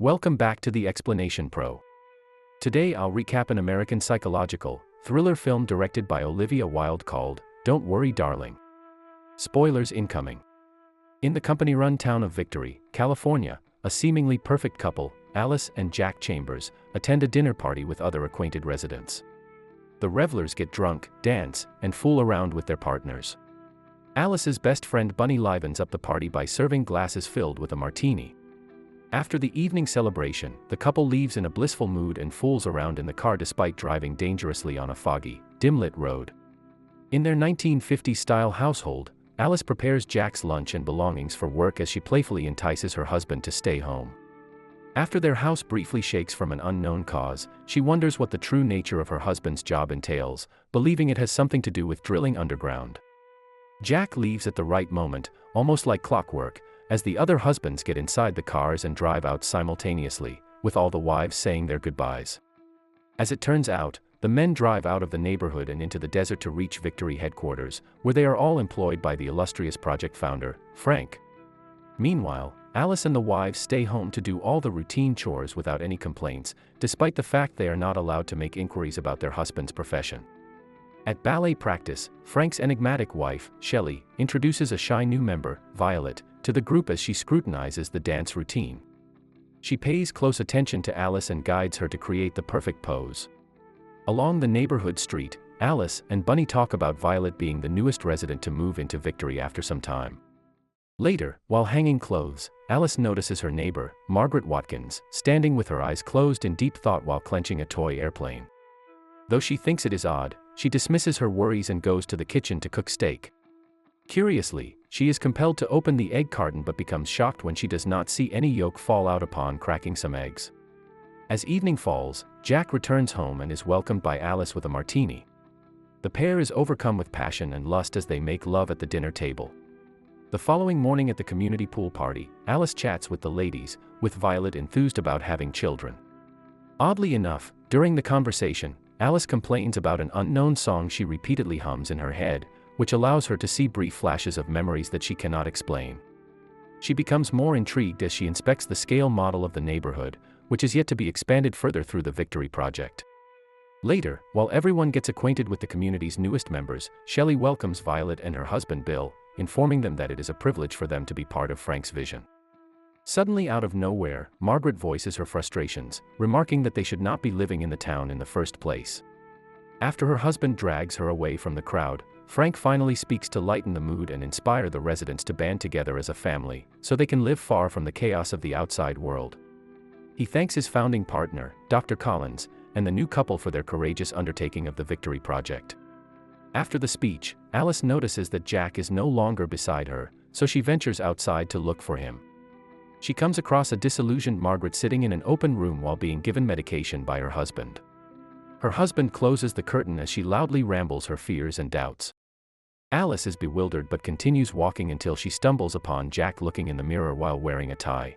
Welcome back to the Explanation Pro. Today I'll recap an American psychological thriller film directed by Olivia Wilde called Don't Worry Darling. Spoilers incoming. In the company-run town of Victory, California, a seemingly perfect couple, Alice and Jack Chambers, attend a dinner party with other acquainted residents. The revelers get drunk, dance, and fool around with their partners. Alice's best friend Bunny livens up the party by serving glasses filled with a martini. After the evening celebration, the couple leaves in a blissful mood and fools around in the car despite driving dangerously on a foggy, dim-lit road. In their 1950s-style household, Alice prepares Jack's lunch and belongings for work as she playfully entices her husband to stay home. After their house briefly shakes from an unknown cause, she wonders what the true nature of her husband's job entails, believing it has something to do with drilling underground. Jack leaves at the right moment, almost like clockwork, as the other husbands get inside the cars and drive out simultaneously, with all the wives saying their goodbyes. As it turns out, the men drive out of the neighborhood and into the desert to reach Victory headquarters, where they are all employed by the illustrious project founder, Frank. Meanwhile, Alice and the wives stay home to do all the routine chores without any complaints, despite the fact they are not allowed to make inquiries about their husband's profession. At ballet practice, Frank's enigmatic wife, Shelley, introduces a shy new member, Violet, to the group as she scrutinizes the dance routine. She pays close attention to Alice and guides her to create the perfect pose. Along the neighborhood street, Alice and Bunny talk about Violet being the newest resident to move into Victory after some time. Later, while hanging clothes, Alice notices her neighbor, Margaret Watkins, standing with her eyes closed in deep thought while clenching a toy airplane. Though she thinks it is odd, she dismisses her worries and goes to the kitchen to cook steak. Curiously, she is compelled to open the egg carton but becomes shocked when she does not see any yolk fall out upon cracking some eggs. As evening falls, Jack returns home and is welcomed by Alice with a martini. The pair is overcome with passion and lust as they make love at the dinner table. The following morning at the community pool party, Alice chats with the ladies, with Violet enthused about having children. Oddly enough, during the conversation, Alice complains about an unknown song she repeatedly hums in her head, which allows her to see brief flashes of memories that she cannot explain. She becomes more intrigued as she inspects the scale model of the neighborhood, which is yet to be expanded further through the Victory Project. Later, while everyone gets acquainted with the community's newest members, Shelley welcomes Violet and her husband Bill, informing them that it is a privilege for them to be part of Frank's vision. Suddenly out of nowhere, Margaret voices her frustrations, remarking that they should not be living in the town in the first place. After her husband drags her away from the crowd, Frank finally speaks to lighten the mood and inspire the residents to band together as a family, so they can live far from the chaos of the outside world. He thanks his founding partner, Dr. Collins, and the new couple for their courageous undertaking of the Victory Project. After the speech, Alice notices that Jack is no longer beside her, so she ventures outside to look for him. She comes across a disillusioned Margaret sitting in an open room while being given medication by her husband. Her husband closes the curtain as she loudly rambles her fears and doubts. Alice is bewildered but continues walking until she stumbles upon Jack looking in the mirror while wearing a tie.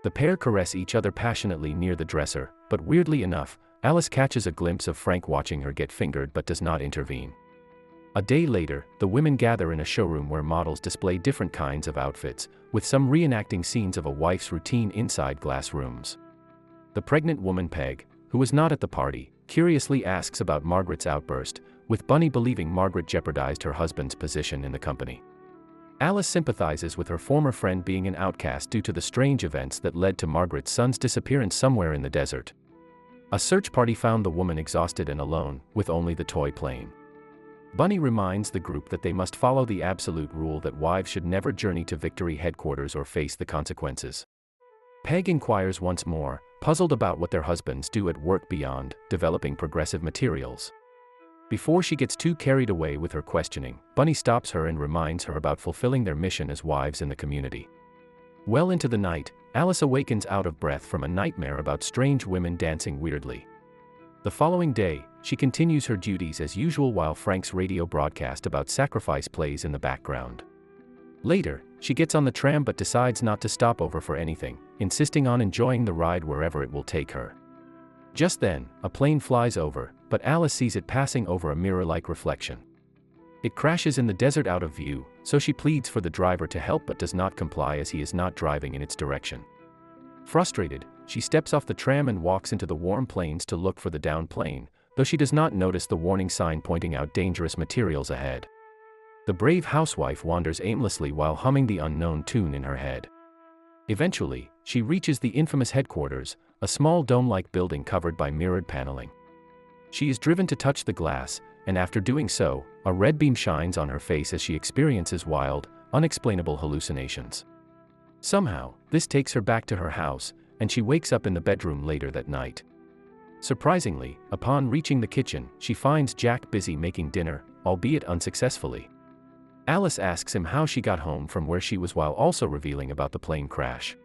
The pair caress each other passionately near the dresser, but weirdly enough, Alice catches a glimpse of Frank watching her get fingered but does not intervene. A day later, the women gather in a showroom where models display different kinds of outfits, with some reenacting scenes of a wife's routine inside glass rooms. The pregnant woman Peg, who was not at the party, curiously asks about Margaret's outburst, with Bunny believing Margaret jeopardized her husband's position in the company. Alice sympathizes with her former friend being an outcast due to the strange events that led to Margaret's son's disappearance somewhere in the desert. A search party found the woman exhausted and alone, with only the toy plane. Bunny reminds the group that they must follow the absolute rule that wives should never journey to Victory headquarters or face the consequences. Peg inquires once more, puzzled about what their husbands do at work beyond developing progressive materials. Before she gets too carried away with her questioning, Bunny stops her and reminds her about fulfilling their mission as wives in the community. Well into the night, Alice awakens out of breath from a nightmare about strange women dancing weirdly. The following day, she continues her duties as usual while Frank's radio broadcast about sacrifice plays in the background. Later, she gets on the tram but decides not to stop over for anything, insisting on enjoying the ride wherever it will take her. Just then, a plane flies over, but Alice sees it passing over a mirror-like reflection. It crashes in the desert out of view, so she pleads for the driver to help but does not comply as he is not driving in its direction. Frustrated, she steps off the tram and walks into the warm plains to look for the downed plane, though she does not notice the warning sign pointing out dangerous materials ahead. The brave housewife wanders aimlessly while humming the unknown tune in her head. Eventually, she reaches the infamous headquarters, a small dome-like building covered by mirrored paneling. She is driven to touch the glass, and after doing so, a red beam shines on her face as she experiences wild, unexplainable hallucinations. Somehow, this takes her back to her house, and she wakes up in the bedroom later that night. Surprisingly, upon reaching the kitchen, she finds Jack busy making dinner, albeit unsuccessfully. Alice asks him how she got home from where she was while also revealing about the plane crash.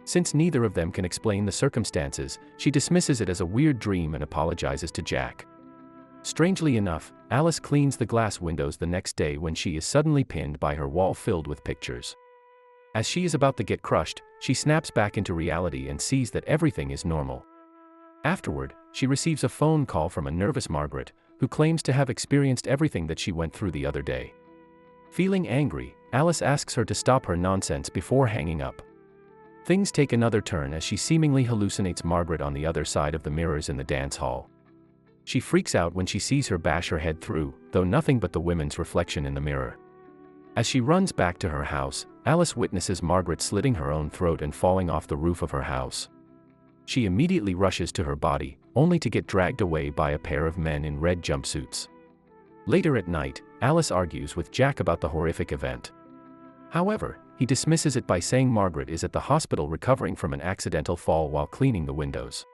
Since neither of them can explain the circumstances, she dismisses it as a weird dream and apologizes to Jack. Strangely enough, Alice cleans the glass windows the next day when she is suddenly pinned by her wall filled with pictures. As she is about to get crushed, she snaps back into reality and sees that everything is normal. Afterward, she receives a phone call from a nervous Margaret, who claims to have experienced everything that she went through the other day. Feeling angry, Alice asks her to stop her nonsense before hanging up. Things take another turn as she seemingly hallucinates Margaret on the other side of the mirrors in the dance hall. She freaks out when she sees her bash her head through, though nothing but the woman's reflection in the mirror. As she runs back to her house, Alice witnesses Margaret slitting her own throat and falling off the roof of her house. She immediately rushes to her body, only to get dragged away by a pair of men in red jumpsuits. Later at night, Alice argues with Jack about the horrific event. However, he dismisses it by saying Margaret is at the hospital recovering from an accidental fall while cleaning the windows.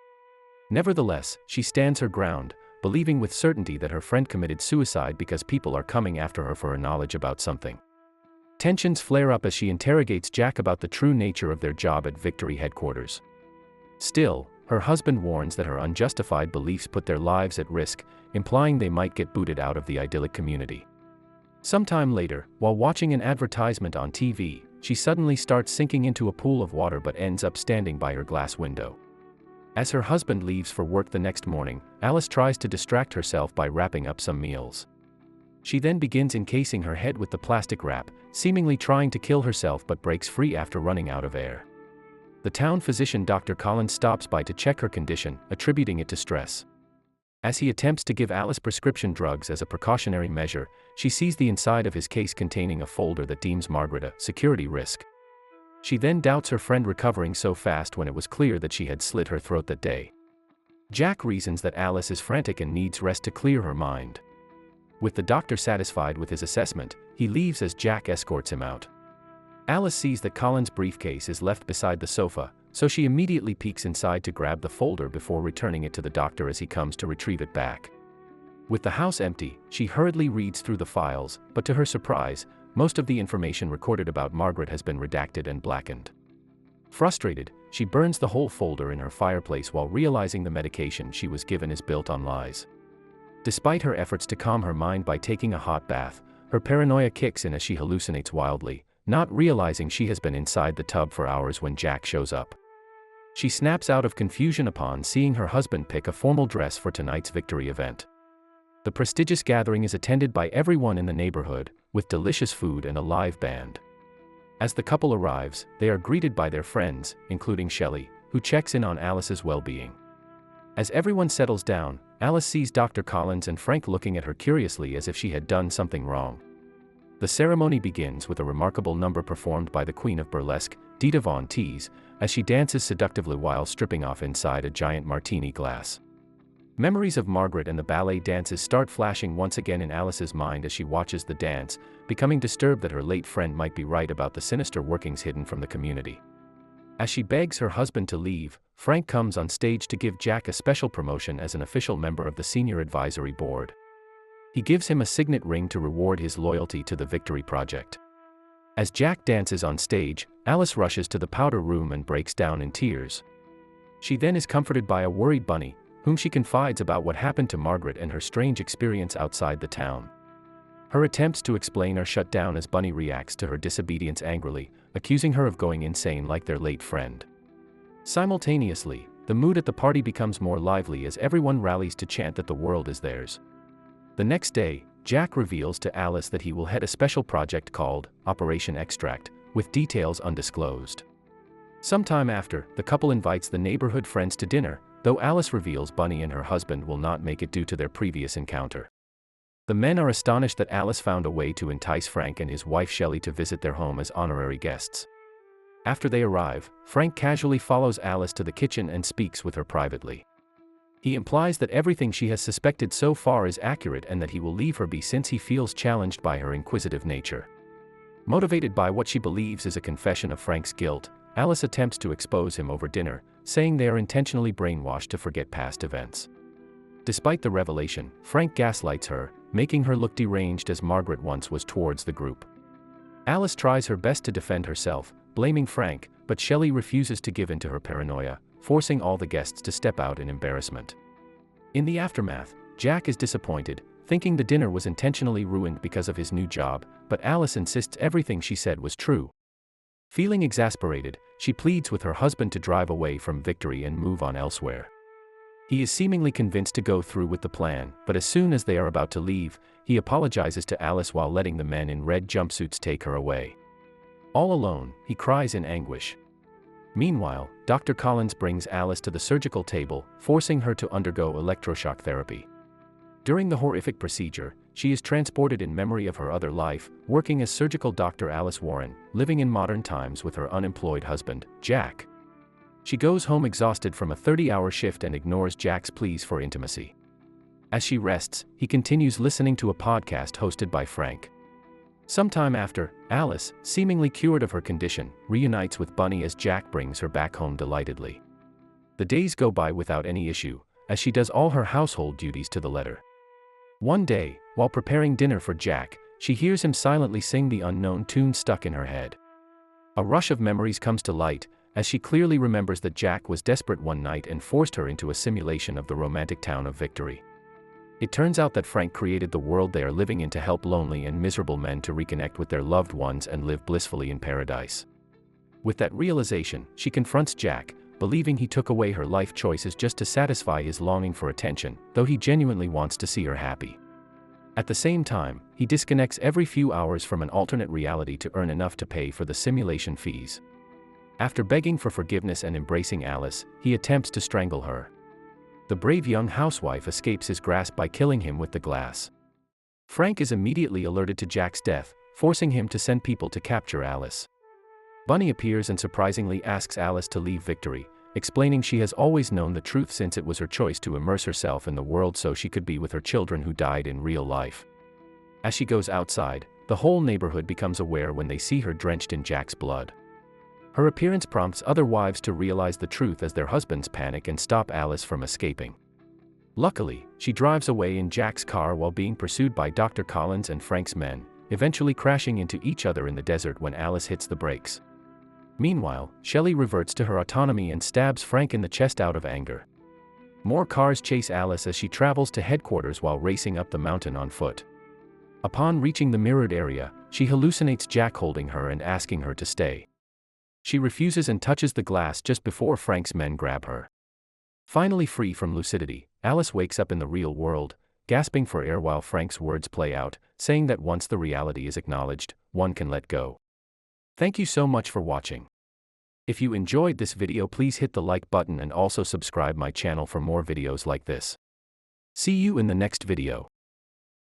Nevertheless, she stands her ground, believing with certainty that her friend committed suicide because people are coming after her for her knowledge about something. Tensions flare up as she interrogates Jack about the true nature of their job at Victory headquarters. Still, her husband warns that her unjustified beliefs put their lives at risk, implying they might get booted out of the idyllic community. Sometime later, while watching an advertisement on TV, she suddenly starts sinking into a pool of water but ends up standing by her glass window. As her husband leaves for work the next morning, Alice tries to distract herself by wrapping up some meals. She then begins encasing her head with the plastic wrap, seemingly trying to kill herself but breaks free after running out of air. The town physician Dr. Collins stops by to check her condition, attributing it to stress. As he attempts to give Alice prescription drugs as a precautionary measure, she sees the inside of his case containing a folder that deems Margaret a security risk. She then doubts her friend recovering so fast when it was clear that she had slit her throat that day. Jack reasons that Alice is frantic and needs rest to clear her mind. With the doctor satisfied with his assessment, he leaves as Jack escorts him out. Alice sees that Colin's briefcase is left beside the sofa, so she immediately peeks inside to grab the folder before returning it to the doctor as he comes to retrieve it back. With the house empty, she hurriedly reads through the files, but to her surprise, most of the information recorded about Margaret has been redacted and blackened. Frustrated, she burns the whole folder in her fireplace while realizing the medication she was given is built on lies. Despite her efforts to calm her mind by taking a hot bath, her paranoia kicks in as she hallucinates wildly, not realizing she has been inside the tub for hours when Jack shows up. She snaps out of confusion upon seeing her husband pick a formal dress for tonight's Victory event. The prestigious gathering is attended by everyone in the neighborhood, with delicious food and a live band. As the couple arrives, they are greeted by their friends, including Shelley, who checks in on Alice's well-being. As everyone settles down, Alice sees Dr. Collins and Frank looking at her curiously as if she had done something wrong. The ceremony begins with a remarkable number performed by the Queen of Burlesque, Dita Von Teese, as she dances seductively while stripping off inside a giant martini glass. Memories of Margaret and the ballet dances start flashing once again in Alice's mind as she watches the dance, becoming disturbed that her late friend might be right about the sinister workings hidden from the community. As she begs her husband to leave, Frank comes on stage to give Jack a special promotion as an official member of the Senior Advisory Board. He gives him a signet ring to reward his loyalty to the Victory Project. As Jack dances on stage, Alice rushes to the powder room and breaks down in tears. She then is comforted by a worried Bunny, whom she confides about what happened to Margaret and her strange experience outside the town. Her attempts to explain are shut down as Bunny reacts to her disobedience angrily, accusing her of going insane like their late friend. Simultaneously, the mood at the party becomes more lively as everyone rallies to chant that the world is theirs. The next day, Jack reveals to Alice that he will head a special project called Operation Extract, with details undisclosed. Sometime after, the couple invites the neighborhood friends to dinner, though Alice reveals Bunny and her husband will not make it due to their previous encounter. The men are astonished that Alice found a way to entice Frank and his wife Shelley to visit their home as honorary guests. After they arrive, Frank casually follows Alice to the kitchen and speaks with her privately. He implies that everything she has suspected so far is accurate and that he will leave her be since he feels challenged by her inquisitive nature. Motivated by what she believes is a confession of Frank's guilt, Alice attempts to expose him over dinner, saying they are intentionally brainwashed to forget past events. Despite the revelation, Frank gaslights her, making her look deranged as Margaret once was towards the group. Alice tries her best to defend herself, blaming Frank, but Shelley refuses to give in to her paranoia, forcing all the guests to step out in embarrassment. In the aftermath, Jack is disappointed, thinking the dinner was intentionally ruined because of his new job, but Alice insists everything she said was true. Feeling exasperated, she pleads with her husband to drive away from Victory and move on elsewhere. He is seemingly convinced to go through with the plan, but as soon as they are about to leave, he apologizes to Alice while letting the men in red jumpsuits take her away. All alone, he cries in anguish. Meanwhile, Dr. Collins brings Alice to the surgical table, forcing her to undergo electroshock therapy. During the horrific procedure, she is transported in memory of her other life, working as surgical Dr. Alice Warren, living in modern times with her unemployed husband, Jack. She goes home exhausted from a 30-hour shift and ignores Jack's pleas for intimacy. As she rests, he continues listening to a podcast hosted by Frank. Sometime after, Alice, seemingly cured of her condition, reunites with Bunny as Jack brings her back home delightedly. The days go by without any issue, as she does all her household duties to the letter. One day, while preparing dinner for Jack, she hears him silently sing the unknown tune stuck in her head. A rush of memories comes to light, as she clearly remembers that Jack was desperate one night and forced her into a simulation of the romantic town of Victory. It turns out that Frank created the world they are living in to help lonely and miserable men to reconnect with their loved ones and live blissfully in paradise. With that realization, she confronts Jack, believing he took away her life choices just to satisfy his longing for attention, though he genuinely wants to see her happy. At the same time, he disconnects every few hours from an alternate reality to earn enough to pay for the simulation fees. After begging for forgiveness and embracing Alice, he attempts to strangle her. The brave young housewife escapes his grasp by killing him with the glass. Frank is immediately alerted to Jack's death, forcing him to send people to capture Alice. Bunny appears and surprisingly asks Alice to leave Victory, explaining she has always known the truth since it was her choice to immerse herself in the world so she could be with her children who died in real life. As she goes outside, the whole neighborhood becomes aware when they see her drenched in Jack's blood. Her appearance prompts other wives to realize the truth as their husbands panic and stop Alice from escaping. Luckily, she drives away in Jack's car while being pursued by Dr. Collins and Frank's men, eventually crashing into each other in the desert when Alice hits the brakes. Meanwhile, Shelley reverts to her autonomy and stabs Frank in the chest out of anger. More cars chase Alice as she travels to headquarters while racing up the mountain on foot. Upon reaching the mirrored area, she hallucinates Jack holding her and asking her to stay. She refuses and touches the glass just before Frank's men grab her. Finally free from lucidity, Alice wakes up in the real world, gasping for air while Frank's words play out, saying that once the reality is acknowledged, one can let go. Thank you so much for watching. If you enjoyed this video, please hit the like button and also subscribe my channel for more videos like this. See you in the next video.